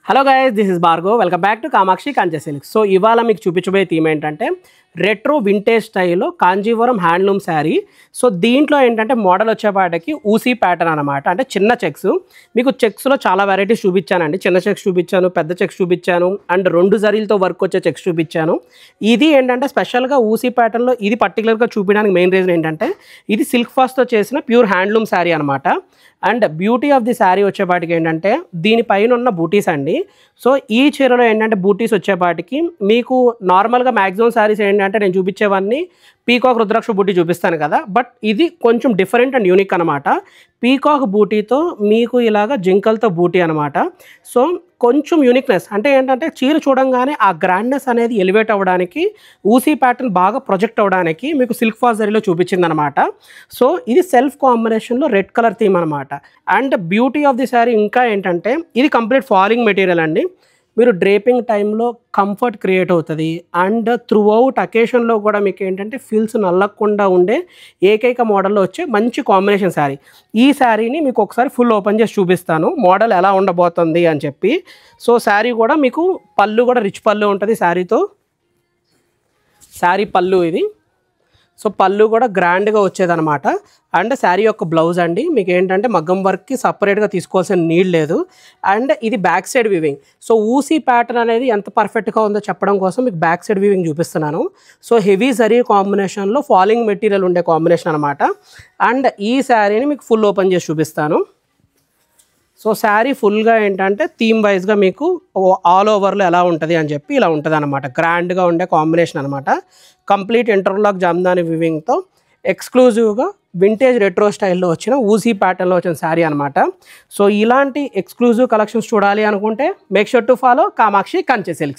Hello guys, this is Bhargav. Welcome back to Kamakshi కంచె silks. So ఇవాళ మీకు చూపించబోయే థీమ్ ఏంటంటే రెట్రో వింటేజ్ స్టైల్లో కాంజీవరం హ్యాండ్లూమ్ శారీ. సో దీంట్లో ఏంటంటే మోడల్ వచ్చేపాటికి ఊసీ ప్యాటర్న్ అనమాట. అంటే చిన్న చెక్స్. మీకు చెక్స్లో చాలా వెరైటీస్ చూపించానండి. చిన్న చెక్స్ చూపించాను, పెద్ద చెక్స్ చూపించాను, అండ్ 2 జరీలతో వర్క్ వచ్చే చెక్స్ చూపించాను. ఇది ఏంటంటే స్పెషల్గా ఊసీ ప్యాటర్న్లో ఇది పర్టికులర్గా చూపించడానికి మెయిన్ రీజన్ ఏంటంటే ఇది సిల్క్ ఫాస్ట్తో చేసిన ప్యూర్ హ్యాండ్లూమ్ శారీ అనమాట. And beauty of the sari వచ్చేపాటికి ఏంటంటే దీనిపైన ఉన్న బూటీస్ అండి. సో ఈ చీరలో ఏంటంటే బూటీస్ వచ్చేపాటికి మీకు నార్మల్గా మ్యాక్సిమం శారీస్ ఏంటంటే నేను చూపించేవన్నీ పీకాక్ రుద్రాక్ష బూటీ చూపిస్తాను కదా, బట్ ఇది కొంచెం డిఫరెంట్ అండ్ యూనిక్ అనమాట. పీకాక్ బూటీతో మీకు ఇలాగ జింకలతో బూటీ అనమాట. సో కొంచెం యూనిక్నెస్ అంటే ఏంటంటే చీర చూడంగానే ఆ గ్రాండ్నెస్ అనేది ఎలివేట్ అవ్వడానికి, ఊసీ ప్యాటర్న్ బాగా ప్రొజెక్ట్ అవ్వడానికి మీకు సిల్క్ ఫాస్ట్ జరీలో చూపించింది అనమాట. సో ఇది సెల్ఫ్ కాంబినేషన్లో రెడ్ కలర్ థీమ్ అనమాట. And beauty of the sari ఇంకా ఏంటంటే ఇది కంప్లీట్ ఫాలింగ్ మెటీరియల్ అండి. మీరు డ్రేపింగ్ టైంలో కంఫర్ట్ క్రియేట్ అవుతుంది. అండ్ త్రూ అవుట్ అకేషన్లో కూడా మీకు ఏంటంటే ఫిల్స్ నల్లకుండా ఉండే ఏకైక మోడల్లో వచ్చే మంచి కాంబినేషన్ శారీ. ఈ శారీని మీకు ఒకసారి ఫుల్ ఓపెన్ చేసి చూపిస్తాను మోడల్ ఎలా ఉండబోతుంది అని చెప్పి. సో శారీ కూడా మీకు పళ్ళు కూడా రిచ్ పళ్ళు ఉంటుంది శారీతో. శారీ పళ్ళు ఇది. సో పళ్ళు కూడా గ్రాండ్గా వచ్చేదనమాట. అండ్ శారీ యొక్క బ్లౌజ్ అండి మీకు ఏంటంటే మగ్గం వర్క్కి సపరేట్గా తీసుకోవాల్సిన నీడ్ లేదు. అండ్ ఇది బ్యాక్ సైడ్ వీవింగ్. సో ఊసీ ప్యాటర్న్ అనేది ఎంత పర్ఫెక్ట్గా ఉందో చెప్పడం కోసం మీకు బ్యాక్ సైడ్ వీవింగ్ చూపిస్తున్నాను. సో హెవీ జరీ కాంబినేషన్లో ఫాలింగ్ మెటీరియల్ ఉండే కాంబినేషన్ అనమాట. అండ్ ఈ శారీని మీకు ఫుల్ ఓపెన్ చేసి చూపిస్తాను. సో శారీ ఫుల్గా ఏంటంటే థీమ్ వైజ్గా మీకు ఆల్ ఓవర్లో ఎలా ఉంటుంది అని చెప్పి ఇలా ఉంటుంది అనమాట. గ్రాండ్గా ఉండే కాంబినేషన్ అనమాట. కంప్లీట్ ఇంటర్లాక్ జామ్దాని వివింగ్తో ఎక్స్క్లూజివ్గా వింటేజ్ రెట్రో స్టైల్లో వచ్చిన ఊసీ ప్యాటర్న్లో వచ్చిన శారీ అనమాట. సో ఇలాంటి ఎక్స్క్లూజివ్ కలెక్షన్స్ చూడాలి అనుకుంటే make sure to follow Kamakshi కంచె సిల్క్స్.